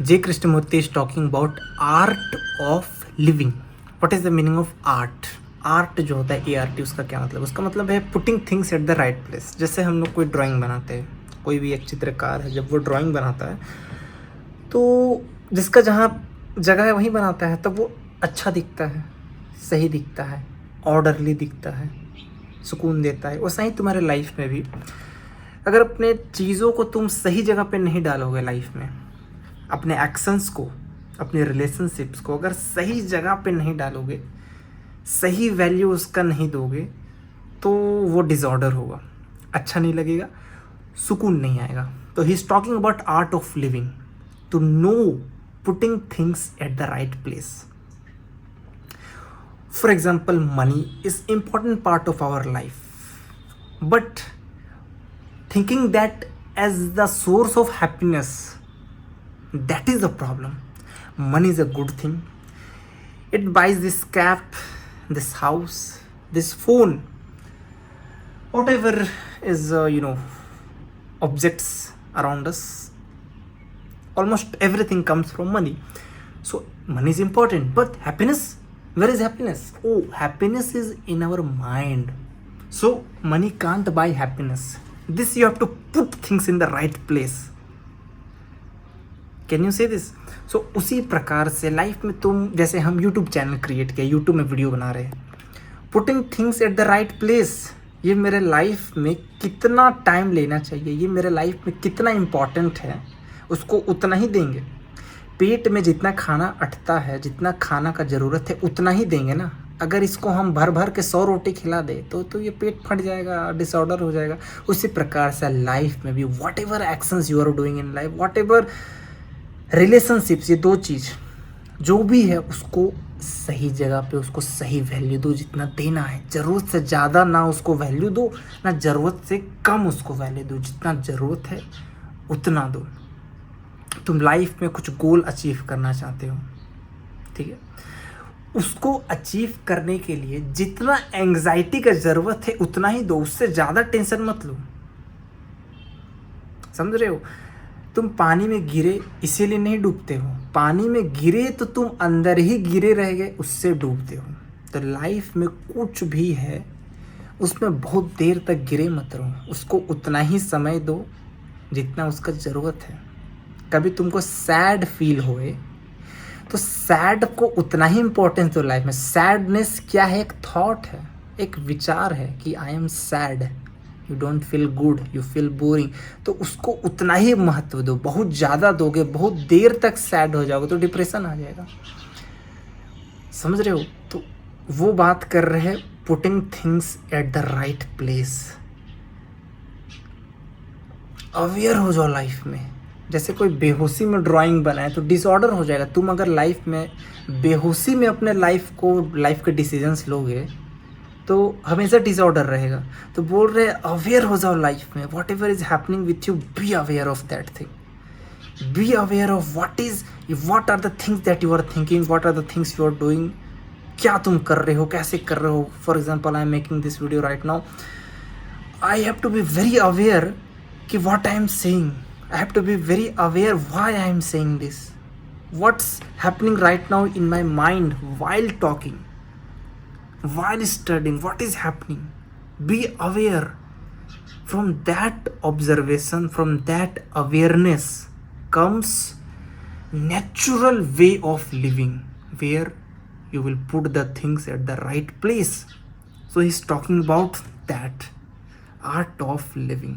J. Krishnamurti is talking about art of living. What is the meaning of art? Art जो होता है ART, उसका क्या मतलब? उसका मतलब है putting things at the right place. जैसे हम लोग कोई ड्राइंग बनाते हैं, कोई भी एक चित्रकार है, जब वो ड्राइंग बनाता है तो जिसका जहाँ जगह है वहीं बनाता है, तब वो अच्छा दिखता है, सही दिखता है, ऑर्डरली दिखता है, सुकून देता है. वैसा ही तुम्हारे लाइफ में भी अगर अपने चीज़ों को तुम सही जगह पे नहीं डालोगे लाइफ में, अपने एक्शंस को, अपने रिलेशनशिप्स को अगर सही जगह पे नहीं डालोगे, सही वैल्यू उसका नहीं दोगे, तो वो डिसऑर्डर होगा, अच्छा नहीं लगेगा, सुकून नहीं आएगा. तो he is talking about art of living, to know putting things at the right place. For example, money is important part of our life, but thinking that as the source of happiness, that is the problem. Money is a good thing. It buys this cap, this house, this phone, whatever is objects around us. Almost everything comes from money. So money is important, but happiness, where is happiness? Oh, happiness is in our mind. So money can't buy happiness. This you have to put things in the right place. Can you say this? So उसी प्रकार से life में तुम, जैसे हम YouTube channel create किया, YouTube में video बना रहे हैं, putting things at the right place. ये मेरे लाइफ में कितना टाइम लेना चाहिए, ये मेरे लाइफ में कितना इम्पॉर्टेंट है, उसको उतना ही देंगे. पेट में जितना खाना अटता है, जितना खाना का ज़रूरत है, उतना ही देंगे ना. अगर इसको हम भर भर के 100 रोटी खिला दे तो ये पेट फट जाएगा, डिसऑर्डर हो जाएगा. उसी प्रकार से लाइफ में भी whatever actions you are doing in life, whatever relationships, ये दो चीज़ जो भी है उसको सही जगह पे, उसको सही वैल्यू दो, जितना देना है. ज़रूरत से ज़्यादा ना उसको वैल्यू दो, ना ज़रूरत से कम उसको वैल्यू दो. जितना ज़रूरत है उतना दो. तुम लाइफ में कुछ गोल अचीव करना चाहते हो, ठीक है, उसको अचीव करने के लिए जितना एंग्जाइटी का ज़रूरत है उतना ही दो, उससे ज़्यादा टेंशन मत लो. समझ रहे हो? तुम पानी में गिरे इसीलिए नहीं डूबते हो, पानी में गिरे तो तुम अंदर ही गिरे रह गए, उससे डूबते हो. तो लाइफ में कुछ भी है उसमें बहुत देर तक गिरे मत रहो, उसको उतना ही समय दो जितना उसका ज़रूरत है. कभी तुमको सैड फील होए तो सैड को उतना ही इम्पोर्टेंस दो लाइफ में. सैडनेस क्या है? एक थॉट है, एक विचार है कि I am sad, you don't feel good, you feel boring, तो उसको उतना ही महत्व दो. बहुत ज़्यादा दोगे, बहुत देर तक सैड हो जाओगे तो डिप्रेशन आ जाएगा. समझ रहे हो? तो वो बात कर रहे हैं putting things at the right place. Aware हो जाओ लाइफ में. जैसे कोई बेहोशी में ड्राइंग बनाए तो डिसऑर्डर हो जाएगा. तुम अगर लाइफ में बेहोशी में अपने लाइफ के डिसीजंस लोगे तो हमेशा डिसऑर्डर रहेगा. तो बोल रहे अवेयर हो जाओ लाइफ में. Whatever is happening with you, be aware of that thing. Be aware of what are the things that you are thinking, what are the things you are doing. क्या तुम कर रहे हो, कैसे कर रहे हो. For example, I am making this video right now. I have to be very aware कि what I am saying. I have to be very aware why I am saying this. What's happening right now in my mind while talking, while studying, what is happening. Be aware. From that observation, from that awareness comes natural way of living, where you will put the things at the right place. So he's talking about that art of living.